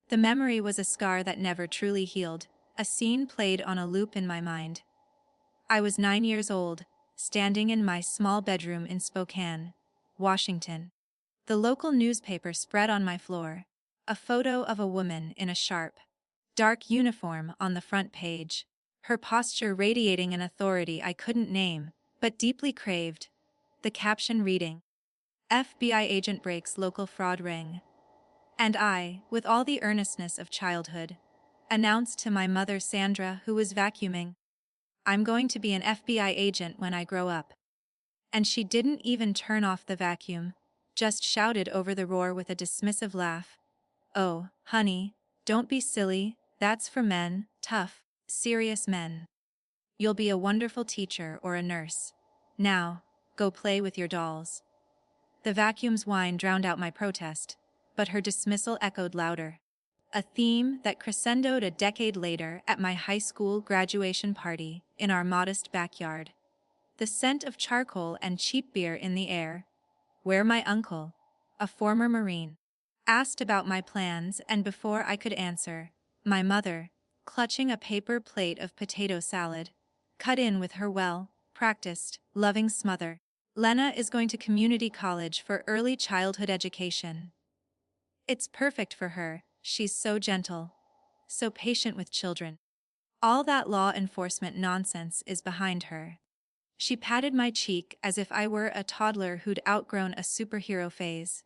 The memory was a scar that never truly healed, a scene played on a loop in my mind. I was 9 years old, standing in my small bedroom in Spokane, Washington. The local newspaper spread on my floor, a photo of a woman in a sharp, dark uniform on the front page, her posture radiating an authority I couldn't name, but deeply craved. The caption reading, "FBI agent breaks local fraud ring." And I, with all the earnestness of childhood, announced to my mother Sandra, who was vacuuming, "I'm going to be an FBI agent when I grow up." And she didn't even turn off the vacuum, just shouted over the roar with a dismissive laugh, "Oh, honey, don't be silly, that's for men, tough, serious men. You'll be a wonderful teacher or a nurse. Now, go play with your dolls." The vacuum's whine drowned out my protest, but her dismissal echoed louder. A theme that crescendoed a decade later at my high school graduation party in our modest backyard. The scent of charcoal and cheap beer in the air, where my uncle, a former Marine, asked about my plans, and before I could answer, my mother, clutching a paper plate of potato salad, cut in with her well-practiced, loving smother. "Lena is going to community college for early childhood education. It's perfect for her, she's so gentle, so patient with children. All that law enforcement nonsense is behind her." She patted my cheek as if I were a toddler who'd outgrown a superhero phase.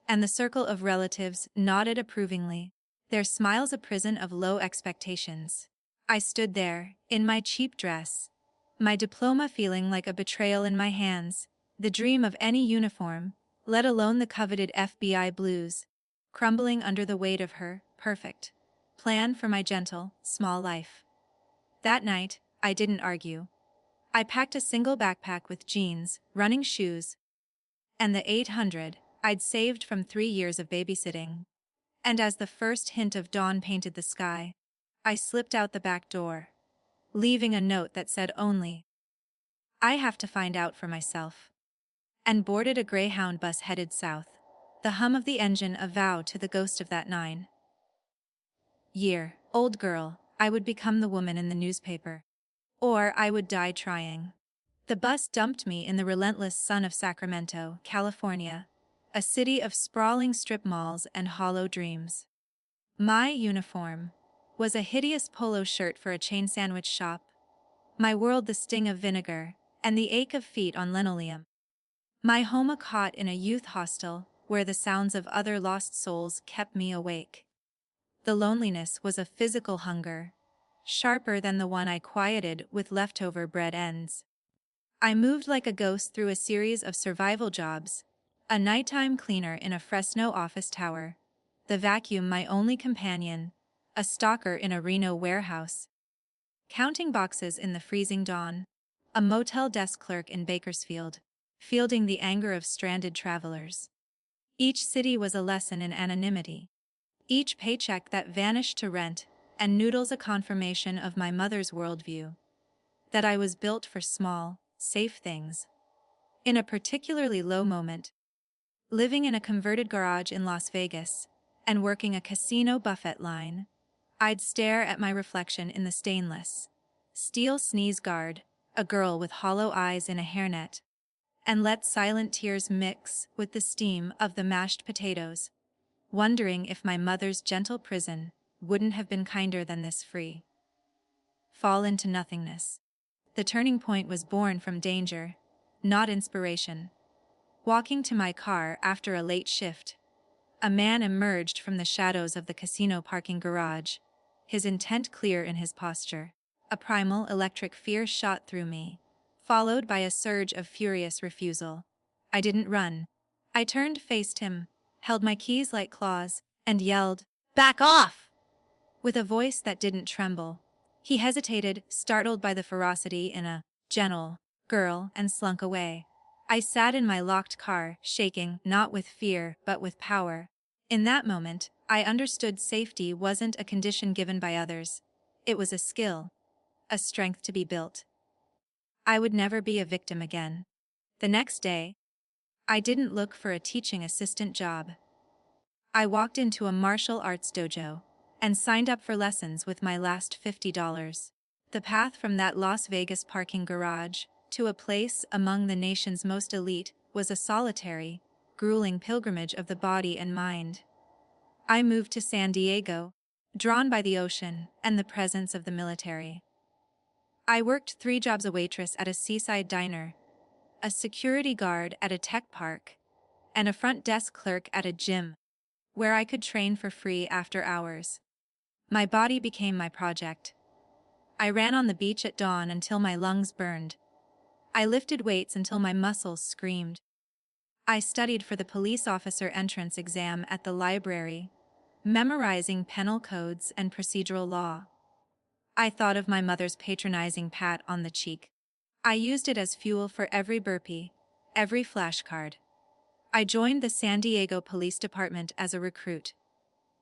And the circle of relatives nodded approvingly, their smiles a prison of low expectations. I stood there, in my cheap dress, my diploma feeling like a betrayal in my hands, the dream of any uniform, let alone the coveted FBI blues, crumbling under the weight of her perfect plan for my gentle, small life. That night, I didn't argue. I packed a single backpack with jeans, running shoes, and the 800 I'd saved from 3 years of babysitting. And as the first hint of dawn painted the sky, I slipped out the back door, leaving a note that said only, "I have to find out for myself," and boarded a Greyhound bus headed south, the hum of the engine a vow to the ghost of that 9-year-old girl. I would become the woman in the newspaper. Or I would die trying. The bus dumped me in the relentless sun of Sacramento, California, a city of sprawling strip malls and hollow dreams. My uniform was a hideous polo shirt for a chain sandwich shop. My world the sting of vinegar and the ache of feet on linoleum. My home a cot in a youth hostel where the sounds of other lost souls kept me awake. The loneliness was a physical hunger, sharper than the one I quieted with leftover bread ends. I moved like a ghost through a series of survival jobs, a nighttime cleaner in a Fresno office tower, the vacuum my only companion, a stalker in a Reno warehouse, counting boxes in the freezing dawn, a motel desk clerk in Bakersfield, fielding the anger of stranded travelers. Each city was a lesson in anonymity. Each paycheck that vanished to rent and noodles a confirmation of my mother's worldview, that I was built for small, safe things. In a particularly low moment, living in a converted garage in Las Vegas and working a casino buffet line, I'd stare at my reflection in the stainless steel sneeze guard, a girl with hollow eyes in a hairnet, and let silent tears mix with the steam of the mashed potatoes, wondering if my mother's gentle prison wouldn't have been kinder than this free fall into nothingness. The turning point was born from danger, not inspiration. Walking to my car after a late shift, a man emerged from the shadows of the casino parking garage, his intent clear in his posture. A primal electric fear shot through me, followed by a surge of furious refusal. I didn't run. I turned, faced him, held my keys like claws, and yelled, "Back off!" with a voice that didn't tremble. He hesitated, startled by the ferocity in a gentle girl, and slunk away. I sat in my locked car, shaking, not with fear, but with power. In that moment, I understood safety wasn't a condition given by others. It was a skill, a strength to be built. I would never be a victim again. The next day, I didn't look for a teaching assistant job. I walked into a martial arts dojo and signed up for lessons with my last $50. The path from that Las Vegas parking garage to a place among the nation's most elite was a solitary, grueling pilgrimage of the body and mind. I moved to San Diego, drawn by the ocean and the presence of the military. I worked 3 jobs: a waitress at a seaside diner, a security guard at a tech park, and a front desk clerk at a gym, where I could train for free after hours. My body became my project. I ran on the beach at dawn until my lungs burned. I lifted weights until my muscles screamed. I studied for the police officer entrance exam at the library, memorizing penal codes and procedural law. I thought of my mother's patronizing pat on the cheek. I used it as fuel for every burpee, every flashcard. I joined the San Diego Police Department as a recruit.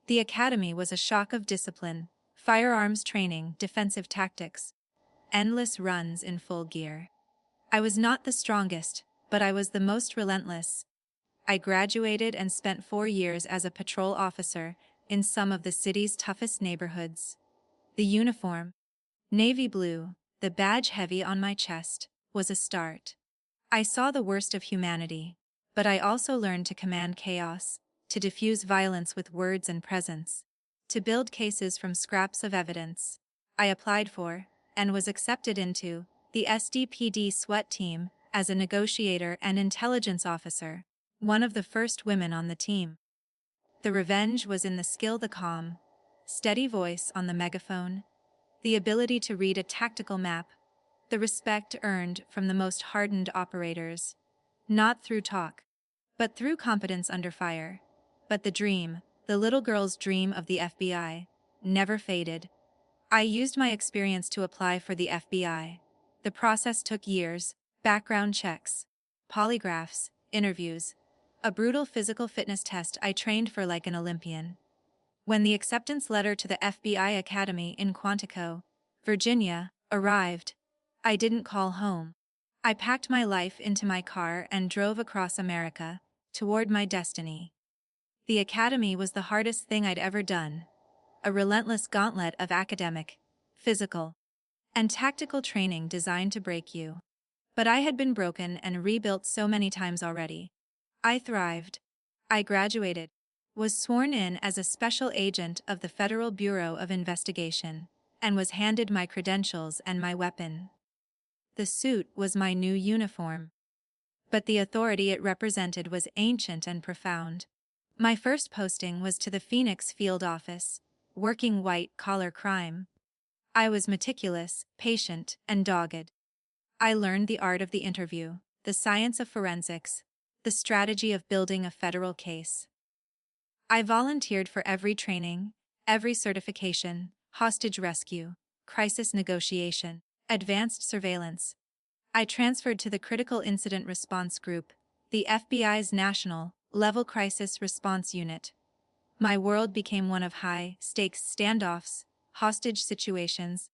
The academy was a shock of discipline, firearms training, defensive tactics, endless runs in full gear. I was not the strongest, but I was the most relentless. I graduated and spent 4 years as a patrol officer in some of the city's toughest neighborhoods. The uniform, navy blue, the badge heavy on my chest, was a start. I saw the worst of humanity, but I also learned to command chaos, to diffuse violence with words and presence, to build cases from scraps of evidence. I applied for, and was accepted into, the SDPD SWAT team as a negotiator and intelligence officer, one of the first women on the team. The revenge was in the skill, the calm, steady voice on the megaphone, the ability to read a tactical map, the respect earned from the most hardened operators, not through talk, but through competence under fire. But the dream, the little girl's dream of the FBI, never faded. I used my experience to apply for the FBI. The process took years: background checks, polygraphs, interviews, a brutal physical fitness test I trained for like an Olympian. When the acceptance letter to the FBI Academy in Quantico, Virginia, arrived, I didn't call home. I packed my life into my car and drove across America, toward my destiny. The academy was the hardest thing I'd ever done, a relentless gauntlet of academic, physical, and tactical training designed to break you. But I had been broken and rebuilt so many times already. I thrived. I graduated, was sworn in as a special agent of the Federal Bureau of Investigation, and was handed my credentials and my weapon. The suit was my new uniform. But the authority it represented was ancient and profound. My first posting was to the Phoenix field office, working white-collar crime. I was meticulous, patient, and dogged. I learned the art of the interview, the science of forensics, the strategy of building a federal case. I volunteered for every training, every certification: hostage rescue, crisis negotiation, advanced surveillance. I transferred to the Critical Incident Response Group, the FBI's National Level Crisis Response Unit. My world became one of high-stakes standoffs, hostage situations,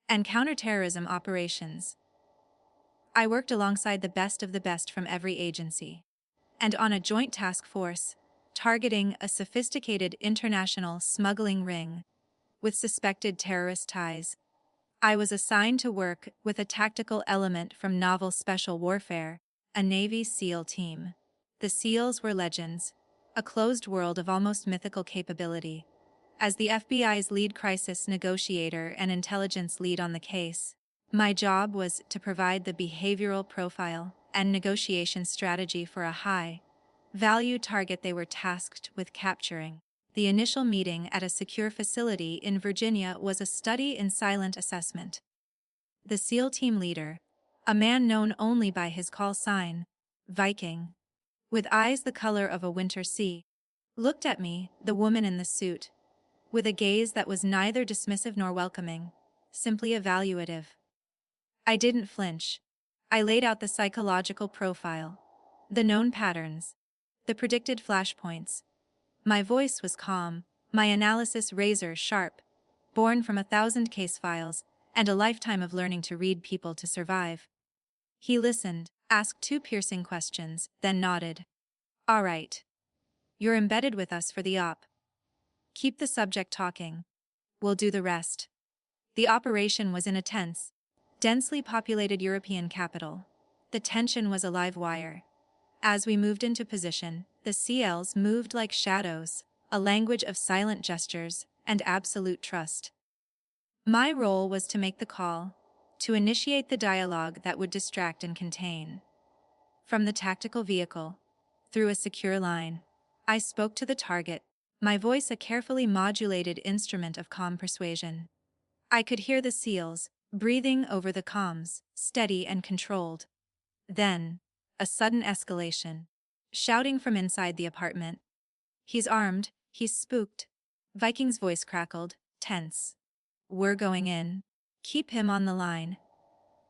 and counterterrorism operations. I worked alongside the best from every agency, and on a joint task force, targeting a sophisticated international smuggling ring with suspected terrorist ties. I was assigned to work with a tactical element from Novel Special Warfare, a Navy SEAL team. The SEALs were legends, a closed world of almost mythical capability. As the FBI's lead crisis negotiator and intelligence lead on the case, my job was to provide the behavioral profile and negotiation strategy for a high-value target they were tasked with capturing. The initial meeting at a secure facility in Virginia was a study in silent assessment. The SEAL team leader, a man known only by his call sign, Viking, with eyes the color of a winter sea, looked at me, the woman in the suit, with a gaze that was neither dismissive nor welcoming, simply evaluative. I didn't flinch. I laid out the psychological profile, the known patterns, the predicted flashpoints. My voice was calm, my analysis razor sharp, born from 1,000 case files and a lifetime of learning to read people to survive. He listened, asked 2 piercing questions, then nodded. All right. You're embedded with us for the op. Keep the subject talking. We'll do the rest. The operation was in a tense, densely populated European capital. The tension was a live wire. As we moved into position, the CLs moved like shadows, a language of silent gestures and absolute trust. My role was to make the call, to initiate the dialogue that would distract and contain. From the tactical vehicle, through a secure line, I spoke to the target, my voice a carefully modulated instrument of calm persuasion. I could hear the SEALs, breathing over the comms, steady and controlled. Then, a sudden escalation. Shouting from inside the apartment. He's armed, he's spooked. Viking's voice crackled, tense. We're going in. Keep him on the line.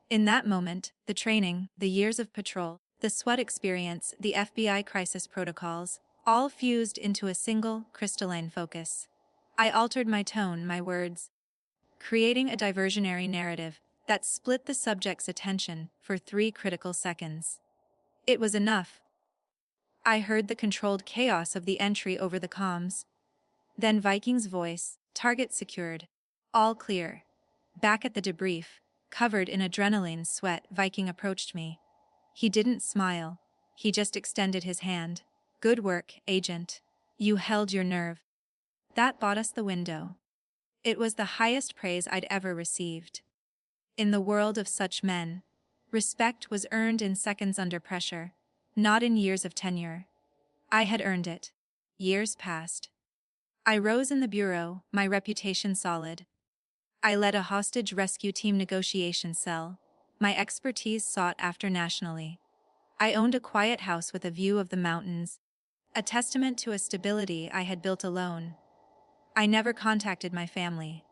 In that moment, the training, the years of patrol, the sweat experience, the FBI crisis protocols, all fused into a single, crystalline focus. I altered my tone, my words, creating a diversionary narrative that split the subject's attention for 3 critical seconds. It was enough. I heard the controlled chaos of the entry over the comms. Then Viking's voice, target secured. All clear. Back at the debrief, covered in adrenaline sweat, Viking approached me. He didn't smile. He just extended his hand. Good work, Agent. You held your nerve. That bought us the window. It was the highest praise I'd ever received. In the world of such men, respect was earned in seconds under pressure, not in years of tenure. I had earned it. Years passed. I rose in the bureau, my reputation solid. I led a hostage rescue team negotiation cell, my expertise sought after nationally. I owned a quiet house with a view of the mountains, a testament to a stability I had built alone. I never contacted my family.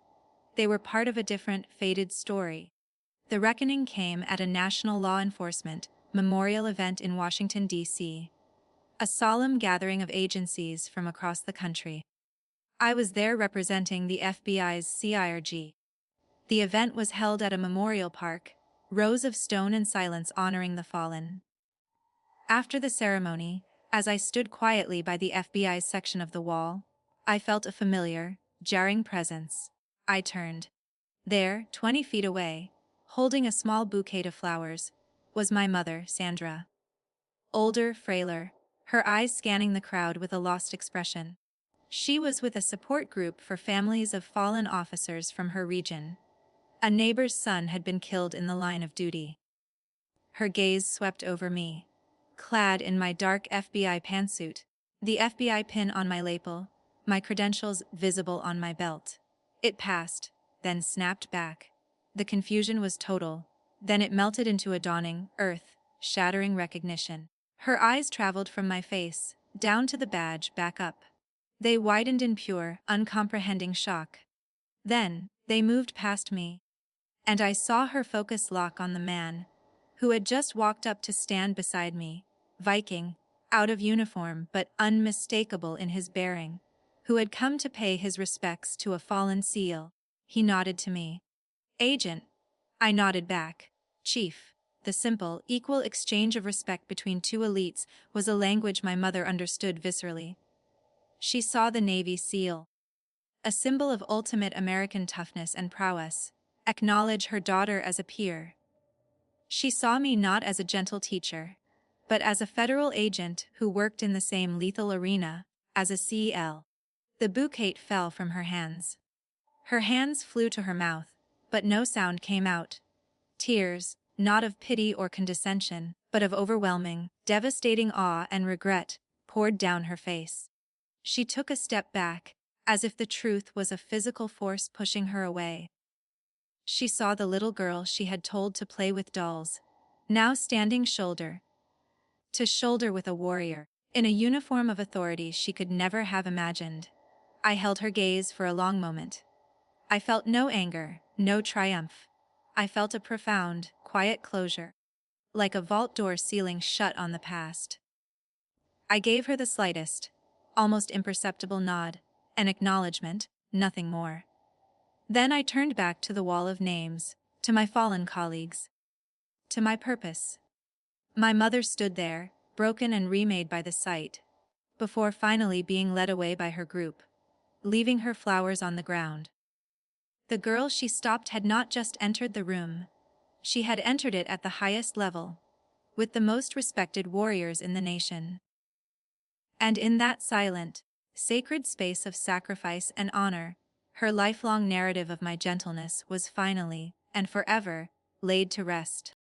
They were part of a different, faded story. The reckoning came at a national law enforcement memorial event in Washington, D.C., a solemn gathering of agencies from across the country. I was there representing the FBI's CIRG. The event was held at a memorial park, rows of stone and silence honoring the fallen. After the ceremony, as I stood quietly by the FBI's section of the wall, I felt a familiar, jarring presence. I turned. There, 20 feet away, holding a small bouquet of flowers, was my mother, Sandra. Older, frailer, her eyes scanning the crowd with a lost expression. She was with a support group for families of fallen officers from her region. A neighbor's son had been killed in the line of duty. Her gaze swept over me. Clad in my dark FBI pantsuit, the FBI pin on my lapel, my credentials visible on my belt. It passed, then snapped back. The confusion was total. Then it melted into a dawning, earth-shattering recognition. Her eyes traveled from my face, down to the badge, back up. They widened in pure, uncomprehending shock. Then, they moved past me, and I saw her focus lock on the man who had just walked up to stand beside me, Viking, out of uniform but unmistakable in his bearing, who had come to pay his respects to a fallen SEAL. He nodded to me. Agent. I nodded back. Chief. The simple, equal exchange of respect between 2 elites was a language my mother understood viscerally. She saw the Navy SEAL, a symbol of ultimate American toughness and prowess, acknowledge her daughter as a peer. She saw me not as a gentle teacher, but as a federal agent who worked in the same lethal arena as a CL. The bouquet fell from her hands. Her hands flew to her mouth, but no sound came out. Tears, not of pity or condescension, but of overwhelming, devastating awe and regret, poured down her face. She took a step back, as if the truth was a physical force pushing her away. She saw the little girl she had told to play with dolls, now standing shoulder to shoulder with a warrior, in a uniform of authority she could never have imagined. I held her gaze for a long moment. I felt no anger, no triumph. I felt a profound, quiet closure, like a vault door sealing shut on the past. I gave her the slightest, almost imperceptible nod, an acknowledgement, nothing more. Then I turned back to the wall of names, to my fallen colleagues, to my purpose. My mother stood there, broken and remade by the sight. before finally being led away by her group, leaving her flowers on the ground. The girl she stopped had not just entered the room, she had entered it at the highest level, with the most respected warriors in the nation. And in that silent, sacred space of sacrifice and honor, her lifelong narrative of my gentleness was finally, and forever, laid to rest.